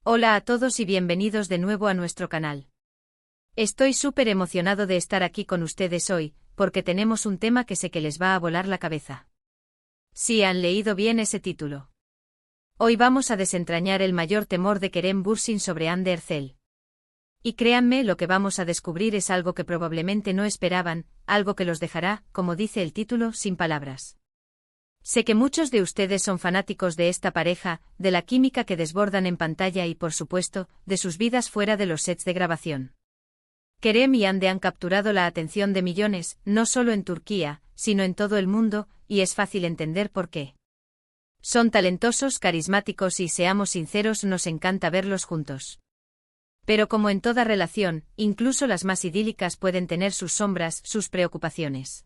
Hola a todos y bienvenidos de nuevo a nuestro canal. Estoy súper emocionado de estar aquí con ustedes hoy, porque tenemos un tema que sé que les va a volar la cabeza. Sí, han leído bien ese título. Hoy vamos a desentrañar el mayor temor de Kerem Bürsin sobre Hande Erçel. Y créanme, lo que vamos a descubrir es algo que probablemente no esperaban, algo que los dejará, como dice el título, sin palabras. Sé que muchos de ustedes son fanáticos de esta pareja, de la química que desbordan en pantalla y, por supuesto, de sus vidas fuera de los sets de grabación. Kerem y Hande han capturado la atención de millones, no solo en Turquía, sino en todo el mundo, y es fácil entender por qué. Son talentosos, carismáticos y, seamos sinceros, nos encanta verlos juntos. Pero como en toda relación, incluso las más idílicas pueden tener sus sombras, sus preocupaciones.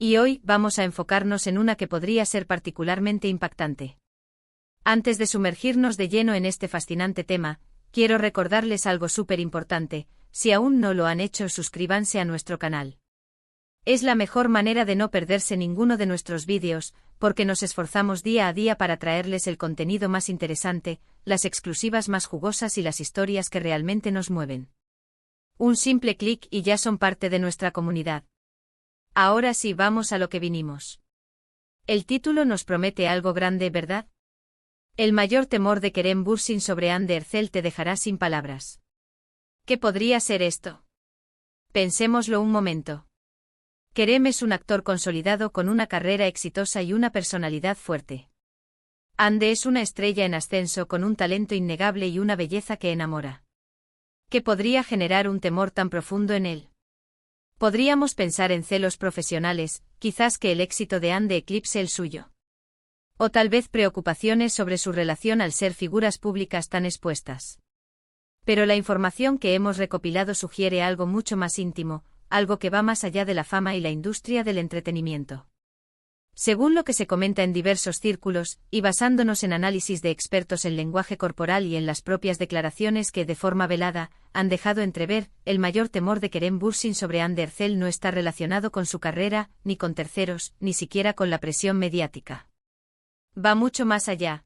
Y hoy vamos a enfocarnos en una que podría ser particularmente impactante. Antes de sumergirnos de lleno en este fascinante tema, quiero recordarles algo súper importante: si aún no lo han hecho, suscríbanse a nuestro canal. Es la mejor manera de no perderse ninguno de nuestros vídeos, porque nos esforzamos día a día para traerles el contenido más interesante, las exclusivas más jugosas y las historias que realmente nos mueven. Un simple clic y ya son parte de nuestra comunidad. Ahora sí, vamos a lo que vinimos. El título nos promete algo grande, ¿verdad? El mayor temor de Kerem Bürsin sobre Hande Erçel te dejará sin palabras. ¿Qué podría ser esto? Pensémoslo un momento. Kerem es un actor consolidado con una carrera exitosa y una personalidad fuerte. Hande es una estrella en ascenso con un talento innegable y una belleza que enamora. ¿Qué podría generar un temor tan profundo en él? Podríamos pensar en celos profesionales, quizás que el éxito de Hande eclipse el suyo. O tal vez preocupaciones sobre su relación al ser figuras públicas tan expuestas. Pero la información que hemos recopilado sugiere algo mucho más íntimo, algo que va más allá de la fama y la industria del entretenimiento. Según lo que se comenta en diversos círculos, y basándonos en análisis de expertos en lenguaje corporal y en las propias declaraciones que, de forma velada, han dejado entrever, el mayor temor de Kerem Bürsin sobre Hande Erçel no está relacionado con su carrera, ni con terceros, ni siquiera con la presión mediática. Va mucho más allá.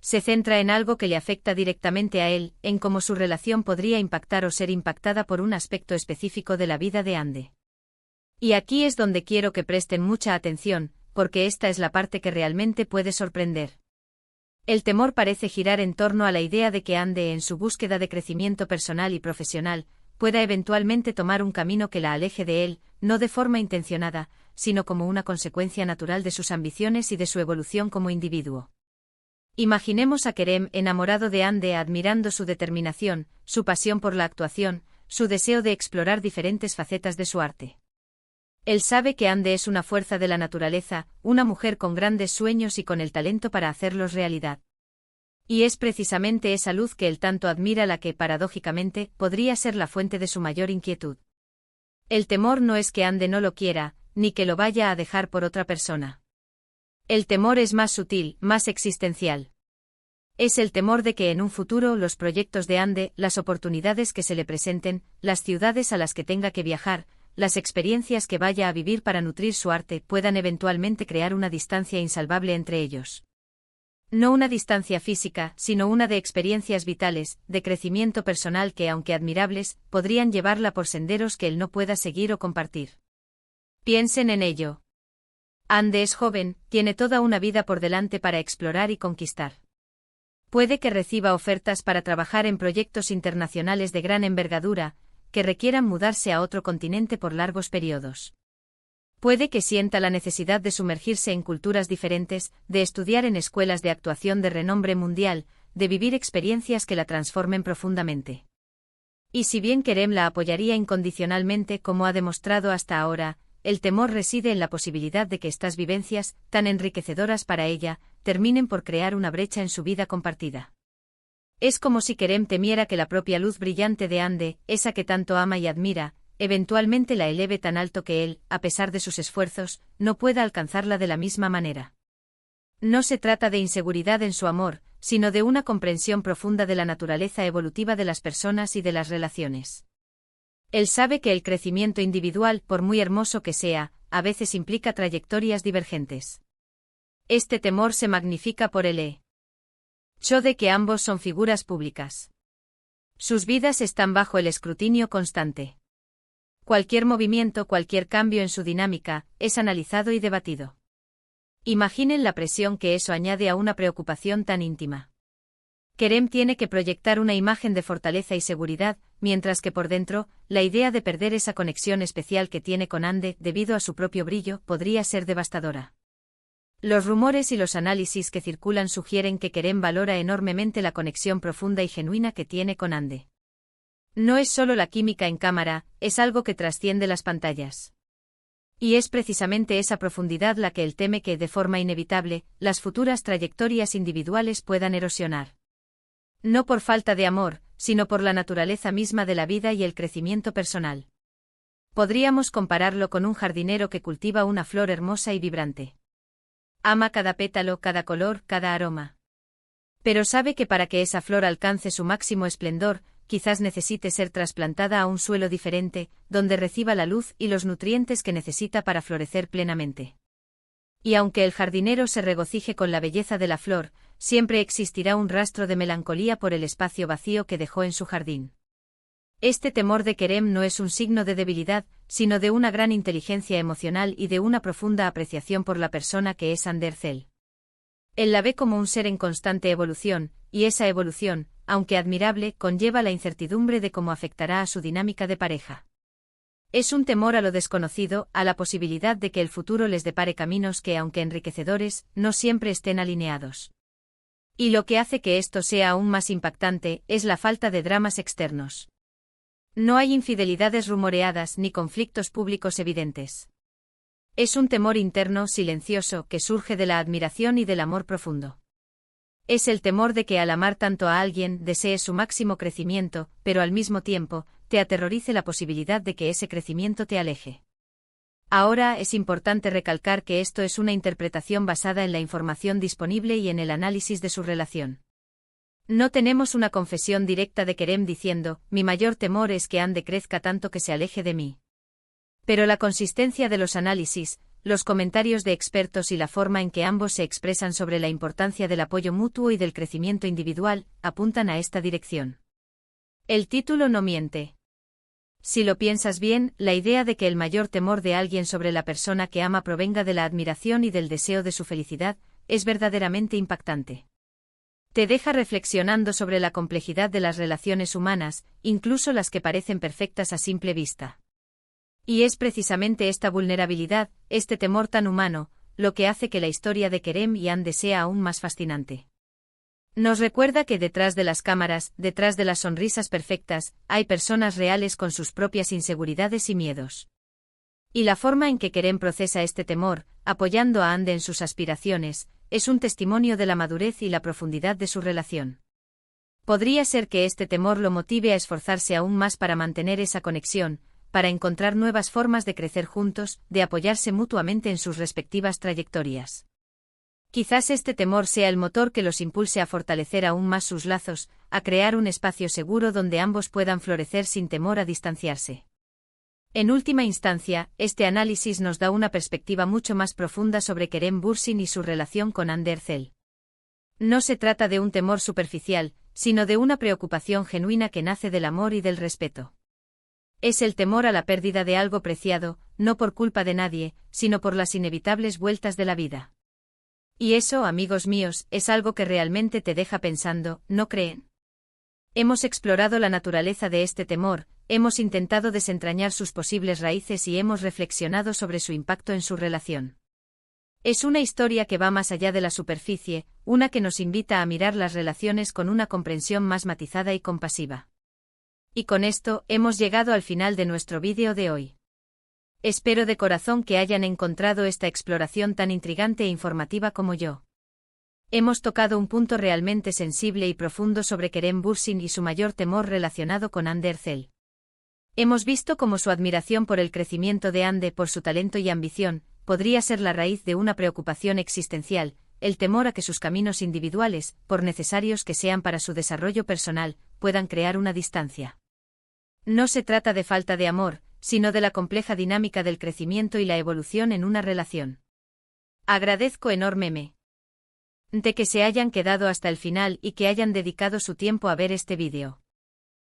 Se centra en algo que le afecta directamente a él, en cómo su relación podría impactar o ser impactada por un aspecto específico de la vida de Hande. Y aquí es donde quiero que presten mucha atención, porque esta es la parte que realmente puede sorprender. El temor parece girar en torno a la idea de que Hande, en su búsqueda de crecimiento personal y profesional, pueda eventualmente tomar un camino que la aleje de él, no de forma intencionada, sino como una consecuencia natural de sus ambiciones y de su evolución como individuo. Imaginemos a Kerem enamorado de Hande, admirando su determinación, su pasión por la actuación, su deseo de explorar diferentes facetas de su arte. Él sabe que Hande es una fuerza de la naturaleza, una mujer con grandes sueños y con el talento para hacerlos realidad. Y es precisamente esa luz que él tanto admira la que, paradójicamente, podría ser la fuente de su mayor inquietud. El temor no es que Hande no lo quiera, ni que lo vaya a dejar por otra persona. El temor es más sutil, más existencial. Es el temor de que en un futuro los proyectos de Hande, las oportunidades que se le presenten, las ciudades a las que tenga que viajar, las experiencias que vaya a vivir para nutrir su arte, puedan eventualmente crear una distancia insalvable entre ellos. No una distancia física, sino una de experiencias vitales, de crecimiento personal que, aunque admirables, podrían llevarla por senderos que él no pueda seguir o compartir. Piensen en ello. Hande es joven, tiene toda una vida por delante para explorar y conquistar. Puede que reciba ofertas para trabajar en proyectos internacionales de gran envergadura, que requieran mudarse a otro continente por largos periodos. Puede que sienta la necesidad de sumergirse en culturas diferentes, de estudiar en escuelas de actuación de renombre mundial, de vivir experiencias que la transformen profundamente. Y si bien Kerem la apoyaría incondicionalmente como ha demostrado hasta ahora, el temor reside en la posibilidad de que estas vivencias, tan enriquecedoras para ella, terminen por crear una brecha en su vida compartida. Es como si Kerem temiera que la propia luz brillante de Hande, esa que tanto ama y admira, eventualmente la eleve tan alto que él, a pesar de sus esfuerzos, no pueda alcanzarla de la misma manera. No se trata de inseguridad en su amor, sino de una comprensión profunda de la naturaleza evolutiva de las personas y de las relaciones. Él sabe que el crecimiento individual, por muy hermoso que sea, a veces implica trayectorias divergentes. Este temor se magnifica por el Show de que ambos son figuras públicas. Sus vidas están bajo el escrutinio constante. Cualquier movimiento, cualquier cambio en su dinámica, es analizado y debatido. Imaginen la presión que eso añade a una preocupación tan íntima. Kerem tiene que proyectar una imagen de fortaleza y seguridad, mientras que por dentro, la idea de perder esa conexión especial que tiene con Ande, debido a su propio brillo, podría ser devastadora. Los rumores y los análisis que circulan sugieren que Kerem valora enormemente la conexión profunda y genuina que tiene con Ande. No es solo la química en cámara, es algo que trasciende las pantallas. Y es precisamente esa profundidad la que él teme que, de forma inevitable, las futuras trayectorias individuales puedan erosionar. No por falta de amor, sino por la naturaleza misma de la vida y el crecimiento personal. Podríamos compararlo con un jardinero que cultiva una flor hermosa y vibrante. Ama cada pétalo, cada color, cada aroma. Pero sabe que para que esa flor alcance su máximo esplendor, quizás necesite ser trasplantada a un suelo diferente, donde reciba la luz y los nutrientes que necesita para florecer plenamente. Y aunque el jardinero se regocije con la belleza de la flor, siempre existirá un rastro de melancolía por el espacio vacío que dejó en su jardín. Este temor de Kerem no es un signo de debilidad, sino de una gran inteligencia emocional y de una profunda apreciación por la persona que es Ander Zel. Él la ve como un ser en constante evolución, y esa evolución, aunque admirable, conlleva la incertidumbre de cómo afectará a su dinámica de pareja. Es un temor a lo desconocido, a la posibilidad de que el futuro les depare caminos que, aunque enriquecedores, no siempre estén alineados. Y lo que hace que esto sea aún más impactante, es la falta de dramas externos. No hay infidelidades rumoreadas ni conflictos públicos evidentes. Es un temor interno, silencioso, que surge de la admiración y del amor profundo. Es el temor de que al amar tanto a alguien desees su máximo crecimiento, pero al mismo tiempo, te aterrorice la posibilidad de que ese crecimiento te aleje. Ahora es importante recalcar que esto es una interpretación basada en la información disponible y en el análisis de su relación. No tenemos una confesión directa de Kerem diciendo, mi mayor temor es que Ande crezca tanto que se aleje de mí. Pero la consistencia de los análisis, los comentarios de expertos y la forma en que ambos se expresan sobre la importancia del apoyo mutuo y del crecimiento individual, apuntan a esta dirección. El título no miente. Si lo piensas bien, la idea de que el mayor temor de alguien sobre la persona que ama provenga de la admiración y del deseo de su felicidad, es verdaderamente impactante. Te deja reflexionando sobre la complejidad de las relaciones humanas, incluso las que parecen perfectas a simple vista. Y es precisamente esta vulnerabilidad, este temor tan humano, lo que hace que la historia de Kerem y Ande sea aún más fascinante. Nos recuerda que detrás de las cámaras, detrás de las sonrisas perfectas, hay personas reales con sus propias inseguridades y miedos. Y la forma en que Kerem procesa este temor, apoyando a Ande en sus aspiraciones, es un testimonio de la madurez y la profundidad de su relación. Podría ser que este temor lo motive a esforzarse aún más para mantener esa conexión, para encontrar nuevas formas de crecer juntos, de apoyarse mutuamente en sus respectivas trayectorias. Quizás este temor sea el motor que los impulse a fortalecer aún más sus lazos, a crear un espacio seguro donde ambos puedan florecer sin temor a distanciarse. En última instancia, este análisis nos da una perspectiva mucho más profunda sobre Kerem Bürsin y su relación con Ander Zel. No se trata de un temor superficial, sino de una preocupación genuina que nace del amor y del respeto. Es el temor a la pérdida de algo preciado, no por culpa de nadie, sino por las inevitables vueltas de la vida. Y eso, amigos míos, es algo que realmente te deja pensando, ¿no creen? Hemos explorado la naturaleza de este temor, hemos intentado desentrañar sus posibles raíces y hemos reflexionado sobre su impacto en su relación. Es una historia que va más allá de la superficie, una que nos invita a mirar las relaciones con una comprensión más matizada y compasiva. Y con esto, hemos llegado al final de nuestro vídeo de hoy. Espero de corazón que hayan encontrado esta exploración tan intrigante e informativa como yo. Hemos tocado un punto realmente sensible y profundo sobre Kerem Bürsin y su mayor temor relacionado con Ander Zel. Hemos visto cómo su admiración por el crecimiento de Ande, por su talento y ambición, podría ser la raíz de una preocupación existencial, el temor a que sus caminos individuales, por necesarios que sean para su desarrollo personal, puedan crear una distancia. No se trata de falta de amor, sino de la compleja dinámica del crecimiento y la evolución en una relación. Agradezco enormemente de que se hayan quedado hasta el final y que hayan dedicado su tiempo a ver este vídeo.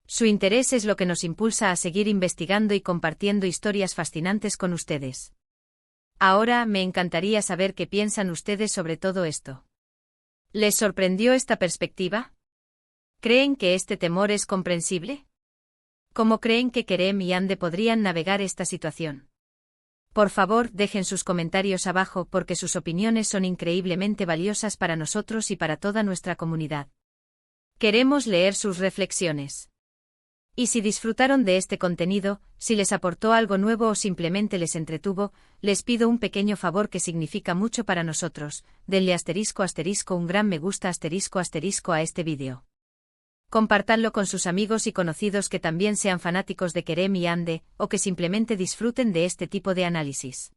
Su interés es lo que nos impulsa a seguir investigando y compartiendo historias fascinantes con ustedes. Ahora me encantaría saber qué piensan ustedes sobre todo esto. ¿Les sorprendió esta perspectiva? ¿Creen que este temor es comprensible? ¿Cómo creen que Kerem y Ande podrían navegar esta situación? Por favor, dejen sus comentarios abajo porque sus opiniones son increíblemente valiosas para nosotros y para toda nuestra comunidad. Queremos leer sus reflexiones. Y si disfrutaron de este contenido, si les aportó algo nuevo o simplemente les entretuvo, les pido un pequeño favor que significa mucho para nosotros: denle *** un gran me gusta *** a este vídeo. Compártanlo con sus amigos y conocidos que también sean fanáticos de Kerem y Ande, o que simplemente disfruten de este tipo de análisis.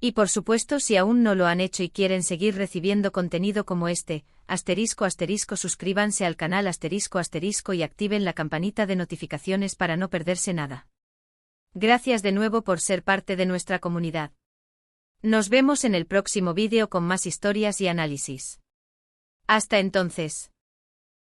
Y por supuesto, si aún no lo han hecho y quieren seguir recibiendo contenido como este, *** suscríbanse al canal *** y activen la campanita de notificaciones para no perderse nada. Gracias de nuevo por ser parte de nuestra comunidad. Nos vemos en el próximo vídeo con más historias y análisis. Hasta entonces.